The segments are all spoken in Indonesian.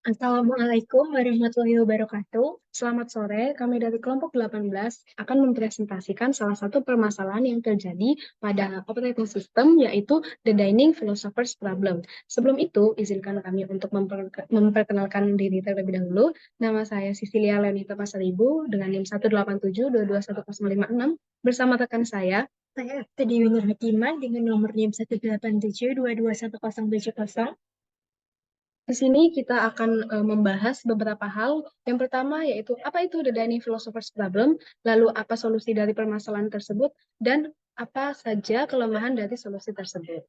Assalamualaikum warahmatullahi wabarakatuh. Selamat sore, kami dari kelompok 18 akan mempresentasikan salah satu permasalahan yang terjadi pada operating system, yaitu the Dining Philosopher's Problem. Sebelum itu, izinkan kami untuk memperkenalkan diri terlebih dahulu. Nama saya Sisilia Leonita Pasaribu dengan NIM 187221056 bersama rekan saya Tedi Winur Hakiman dengan nomor NIM 187221070. Di sini kita akan membahas beberapa hal. Yang pertama yaitu apa itu the Dining Philosopher's Problem, lalu apa solusi dari permasalahan tersebut, dan apa saja kelemahan dari solusi tersebut.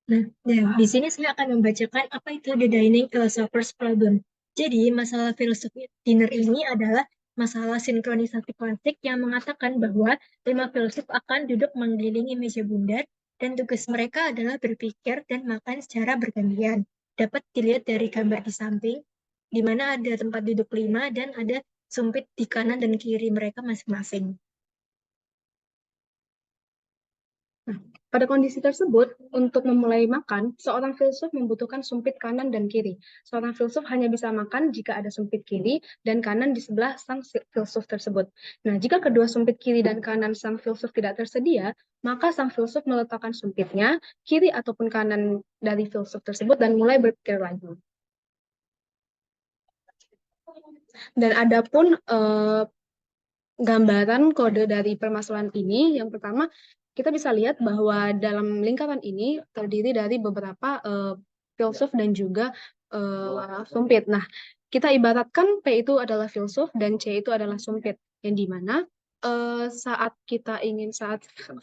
Nah, di sini saya akan membacakan apa itu the Dining Philosopher's Problem. Jadi, masalah filosofi dinner ini adalah masalah sinkronisasi klasik yang mengatakan bahwa 5 filsuf akan duduk mengelilingi meja bundar dan tugas mereka adalah berpikir dan makan secara bergantian. Dapat dilihat dari gambar di samping, di mana ada tempat duduk 5 dan ada sumpit di kanan dan kiri mereka masing-masing. Nah, pada kondisi tersebut, untuk memulai makan, seorang filsuf membutuhkan sumpit kanan dan kiri. Seorang filsuf hanya bisa makan jika ada sumpit kiri dan kanan di sebelah sang filsuf tersebut. Nah, jika kedua sumpit kiri dan kanan sang filsuf tidak tersedia, maka sang filsuf meletakkan sumpitnya kiri ataupun kanan dari filsuf tersebut dan mulai berpikir lagi. Dan adapun gambaran kode dari permasalahan ini, yang pertama, kita bisa lihat bahwa dalam lingkaran ini terdiri dari beberapa filsuf dan juga sumpit. Nah, kita ibaratkan P itu adalah filsuf dan C itu adalah sumpit, yang dimana saat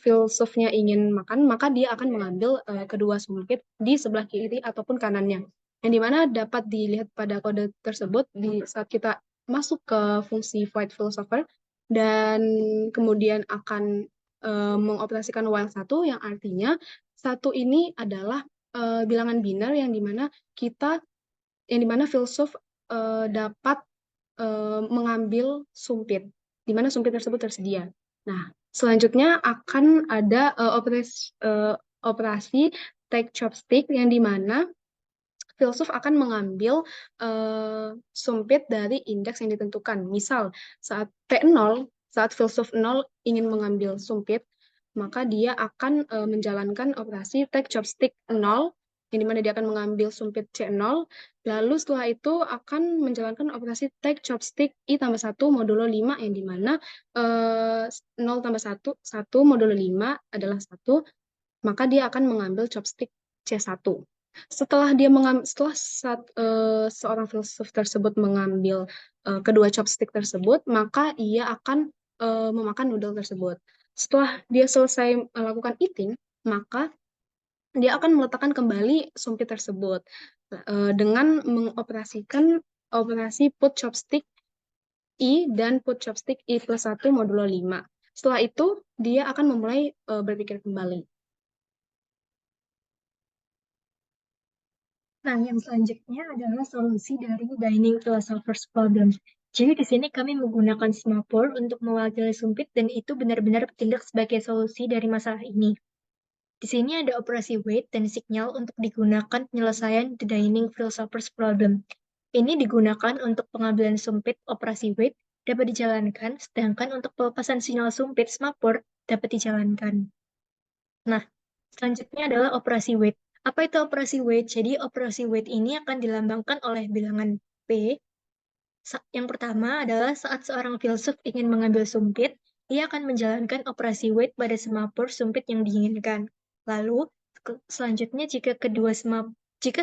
filsufnya ingin makan, maka dia akan mengambil kedua sumpit di sebelah kiri ataupun kanannya. Yang dimana dapat dilihat pada kode tersebut di saat kita masuk ke fungsi void philosopher, dan kemudian akan mengoperasikan while 1 yang artinya satu ini adalah bilangan biner yang dimana filsuf dapat mengambil sumpit di mana sumpit tersebut tersedia. Nah, selanjutnya akan ada operasi take chopstick yang dimana filsuf akan mengambil sumpit dari indeks yang ditentukan. Misal, saat T0, saat filsuf 0 ingin mengambil sumpit, maka dia akan menjalankan operasi take chopstick 0, yang dimana dia akan mengambil sumpit C0, lalu setelah itu akan menjalankan operasi take chopstick I tambah 1 modulo 5, yang dimana 0 tambah 1, 1 modulo 5 adalah 1, maka dia akan mengambil chopstick C1. Seorang filsuf tersebut mengambil kedua chopstick tersebut, maka ia akan memakan noodle tersebut. Setelah dia selesai melakukan eating, maka dia akan meletakkan kembali sumpit tersebut dengan mengoperasikan operasi put chopstick I dan put chopstick I plus 1 modulo 5. Setelah itu, dia akan memulai berpikir kembali. Nah, yang selanjutnya adalah solusi dari Dining Philosopher's Problem. Jadi di sini kami menggunakan semapur untuk mewakili sumpit dan itu benar-benar bertindak sebagai solusi dari masalah ini. Di sini ada operasi wait dan signal untuk digunakan penyelesaian The Dining Philosopher's Problem. Ini digunakan untuk pengambilan sumpit operasi wait dapat dijalankan, sedangkan untuk pelepasan sinyal sumpit semapur dapat dijalankan. Nah, selanjutnya adalah operasi wait. Apa itu operasi wait? Jadi operasi wait ini akan dilambangkan oleh bilangan P. Yang pertama adalah saat seorang filsuf ingin mengambil sumpit, ia akan menjalankan operasi wait pada semapur sumpit yang diinginkan. Lalu, selanjutnya jika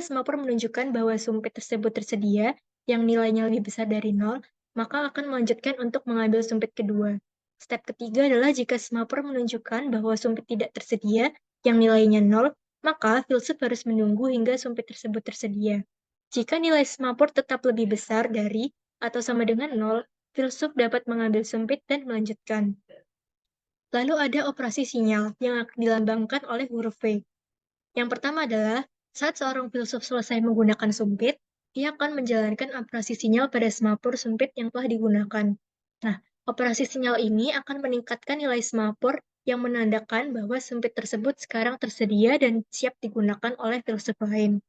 semapur menunjukkan bahwa sumpit tersebut tersedia, yang nilainya lebih besar dari 0, maka akan melanjutkan untuk mengambil sumpit kedua. Step ketiga adalah jika semapur menunjukkan bahwa sumpit tidak tersedia, yang nilainya 0, maka filsuf harus menunggu hingga sumpit tersebut tersedia. Jika nilai semapur tetap lebih besar dari atau sama dengan 0, filsuf dapat mengambil sumpit dan melanjutkan. Lalu ada operasi sinyal yang dilambangkan oleh huruf V. Yang pertama adalah saat seorang filsuf selesai menggunakan sumpit, ia akan menjalankan operasi sinyal pada semapur sumpit yang telah digunakan. Nah, operasi sinyal ini akan meningkatkan nilai semapur yang menandakan bahwa sumpit tersebut sekarang tersedia dan siap digunakan oleh filsuf lain.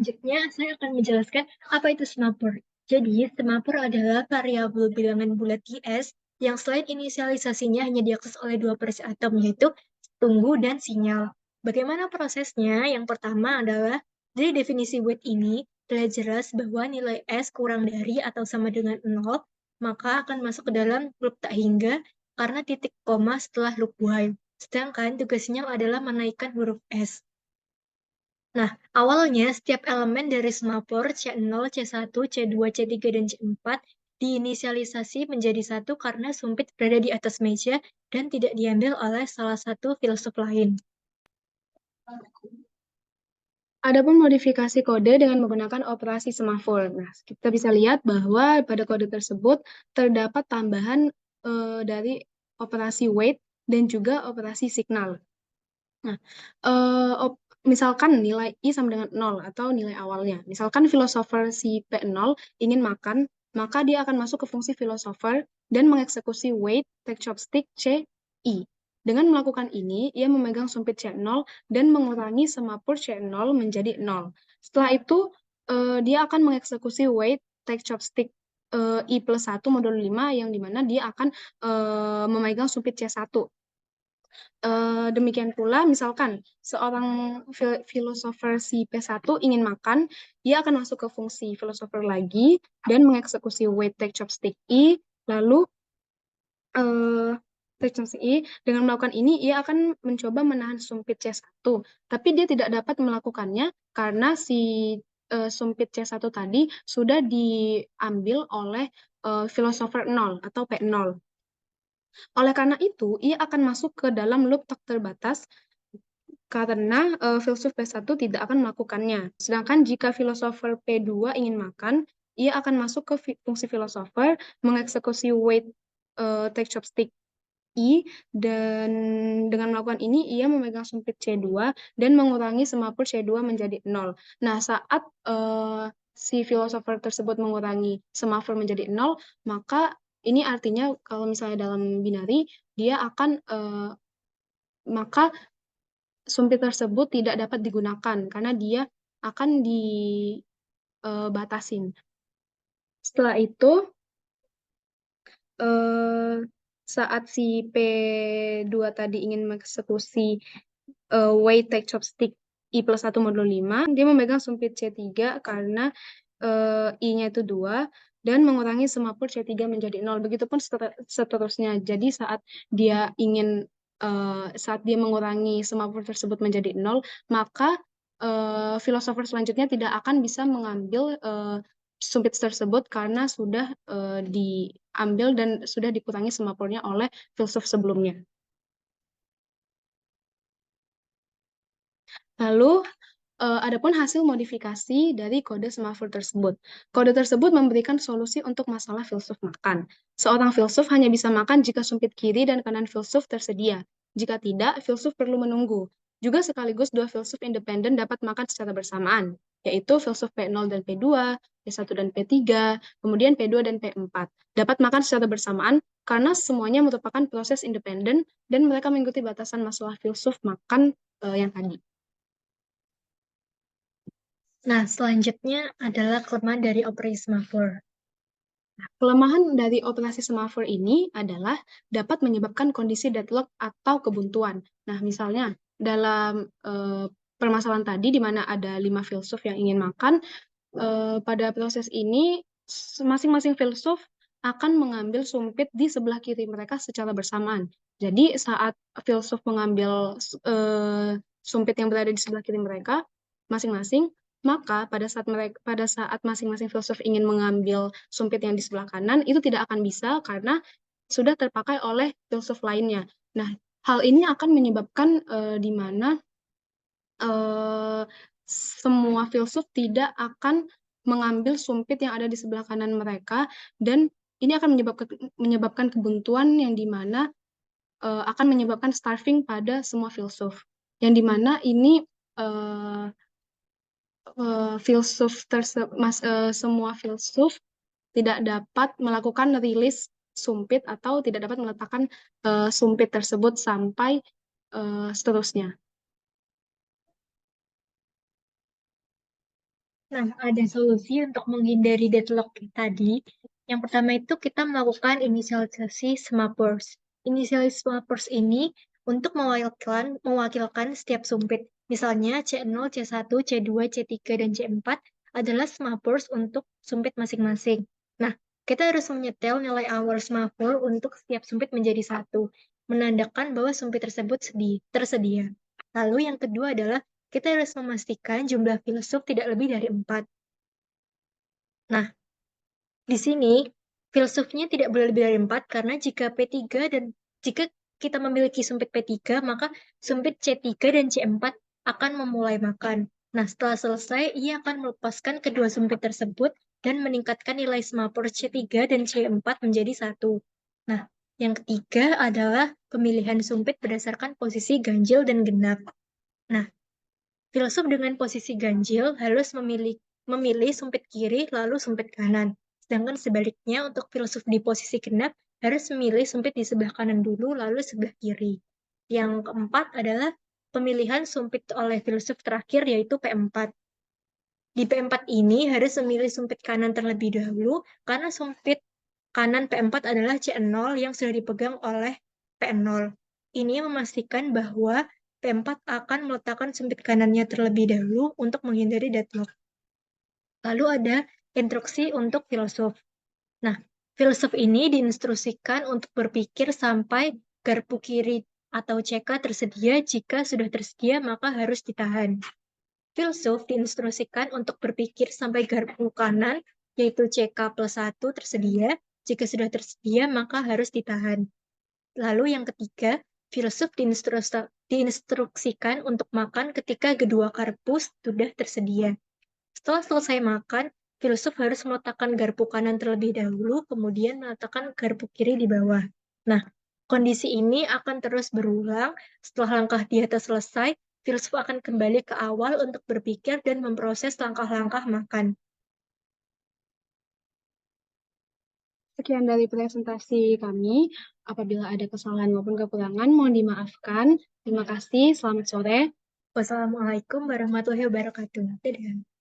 Selanjutnya, saya akan menjelaskan apa itu semapur. Jadi, semapur adalah variabel bilangan bulat IS yang selain inisialisasinya hanya diakses oleh dua baris atom, yaitu tunggu dan sinyal. Bagaimana prosesnya? Yang pertama adalah, dari definisi weight ini, telah jelas bahwa nilai S kurang dari atau sama dengan 0, maka akan masuk ke dalam loop tak hingga karena titik koma setelah loop while. Sedangkan tugas sinyal adalah menaikkan huruf S. Nah, awalnya setiap elemen dari semapur C0, C1, C2, C3, dan C4 diinisialisasi menjadi satu karena sumpit berada di atas meja dan tidak diambil oleh salah satu filsuf lain. Adapun modifikasi kode dengan menggunakan operasi semafor. Nah, kita bisa lihat bahwa pada kode tersebut terdapat tambahan dari operasi wait dan juga operasi signal. Nah, misalkan nilai I sama dengan 0 atau nilai awalnya. Misalkan filosofer si P0 ingin makan, maka dia akan masuk ke fungsi filosofer dan mengeksekusi wait, take chopstick, C, I. Dengan melakukan ini, ia memegang sumpit C0 dan mengurangi semapur C0 menjadi 0. Setelah itu, dia akan mengeksekusi wait, take chopstick, I plus 1 modul 5 yang dimana dia akan memegang sumpit C1. Demikian pula, misalkan seorang filosofer si P1 ingin makan, ia akan masuk ke fungsi filosofer lagi dan mengeksekusi wait take chopstick I, lalu take chopstick I. Dengan melakukan ini, ia akan mencoba menahan sumpit C1, tapi dia tidak dapat melakukannya karena si sumpit C1 tadi sudah diambil oleh filosofer 0 atau P0. Oleh karena itu, ia akan masuk ke dalam loop tak terbatas karena filsuf P1 tidak akan melakukannya. Sedangkan jika filosofer P2 ingin makan, ia akan masuk ke fungsi filosofer, mengeksekusi wait take chopstick I, dan dengan melakukan ini ia memegang sumpit C2 dan mengurangi semapur C2 menjadi 0. Nah, saat si filosofer tersebut mengurangi semapur menjadi 0, maka ini artinya kalau misalnya dalam binari, dia akan maka sumpit tersebut tidak dapat digunakan karena dia akan dibatasin. Setelah itu, saat si P2 tadi ingin mengeksekusi wait take chopstick I plus 1 modul 5, dia memegang sumpit C3 karena I-nya itu 2 dan mengurangi semapur C3 menjadi 0. Begitupun seterusnya. Jadi saat dia mengurangi semapur tersebut menjadi 0, maka filosofer selanjutnya tidak akan bisa mengambil sumpit tersebut karena sudah diambil dan sudah dikurangi semapurnya oleh filsuf sebelumnya. Lalu, adapun hasil modifikasi dari kode semafor tersebut. Kode tersebut memberikan solusi untuk masalah filsuf makan. Seorang filsuf hanya bisa makan jika sumpit kiri dan kanan filsuf tersedia. Jika tidak, filsuf perlu menunggu. Juga sekaligus dua filsuf independen dapat makan secara bersamaan, yaitu filsuf P0 dan P2, P1 dan P3, kemudian P2 dan P4. Dapat makan secara bersamaan karena semuanya merupakan proses independen dan mereka mengikuti batasan masalah filsuf makan yang tadi. Nah, selanjutnya adalah kelemahan dari operasi semapur. Kelemahan dari operasi semafor ini adalah dapat menyebabkan kondisi deadlock atau kebuntuan. Nah, misalnya dalam permasalahan tadi di mana ada 5 filsuf yang ingin makan, pada proses ini masing-masing filsuf akan mengambil sumpit di sebelah kiri mereka secara bersamaan. Jadi saat filsuf mengambil sumpit yang berada di sebelah kiri mereka masing-masing, maka pada saat masing-masing filsuf ingin mengambil sumpit yang di sebelah kanan, itu tidak akan bisa karena sudah terpakai oleh filsuf lainnya. Nah, hal ini akan menyebabkan di mana semua filsuf tidak akan mengambil sumpit yang ada di sebelah kanan mereka, dan ini akan menyebabkan kebuntuan yang di mana akan menyebabkan starving pada semua filsuf. Yang di mana ini semua filsuf tidak dapat melakukan rilis sumpit atau tidak dapat meletakkan sumpit tersebut sampai seterusnya. Nah, ada solusi untuk menghindari deadlock tadi. Yang pertama itu kita melakukan inisialisasi semaphores. Inisialisasi semaphores ini untuk mewakilkan setiap sumpit. Misalnya C0, C1, C2, C3, dan C4 adalah semaphores untuk sumpit masing-masing. Nah, kita harus menyetel nilai awal semaphore untuk setiap sumpit menjadi satu, menandakan bahwa sumpit tersebut tersedia. Lalu yang kedua adalah kita harus memastikan jumlah filsuf tidak lebih dari 4. Nah, di sini filsufnya tidak boleh lebih dari 4 karena jika kita memiliki sumpit P3, maka sumpit C3 dan C4 akan memulai makan. Nah, setelah selesai, ia akan melepaskan kedua sumpit tersebut dan meningkatkan nilai semapur C3 dan C4 menjadi 1. Nah, yang ketiga adalah pemilihan sumpit berdasarkan posisi ganjil dan genap. Nah, filsuf dengan posisi ganjil harus memilih sumpit kiri lalu sumpit kanan. Sedangkan sebaliknya untuk filsuf di posisi genap harus memilih sumpit di sebelah kanan dulu lalu sebelah kiri. Yang keempat adalah pemilihan sumpit oleh filsuf terakhir yaitu P4. Di P4 ini harus memilih sumpit kanan terlebih dahulu karena sumpit kanan P4 adalah C0 yang sudah dipegang oleh P0. Ini memastikan bahwa P4 akan meletakkan sumpit kanannya terlebih dahulu untuk menghindari deadlock. Lalu ada instruksi untuk filsuf. Nah, filsuf ini diinstruksikan untuk berpikir sampai garpu kiri atau CK tersedia. Jika sudah tersedia, maka harus ditahan. Filsuf diinstruksikan untuk berpikir sampai garpu kanan, yaitu CK plus 1 tersedia. Jika sudah tersedia, maka harus ditahan. Lalu yang ketiga, filsuf diinstruksikan untuk makan ketika kedua karpus sudah tersedia. Setelah selesai makan, filsuf harus meletakkan garpu kanan terlebih dahulu, kemudian meletakkan garpu kiri di bawah. Nah, kondisi ini akan terus berulang. Setelah langkah di atas selesai, filsuf akan kembali ke awal untuk berpikir dan memproses langkah-langkah makan. Sekian dari presentasi kami. Apabila ada kesalahan maupun kekurangan, mohon dimaafkan. Terima kasih. Selamat sore. Wassalamualaikum warahmatullahi wabarakatuh. Dadah.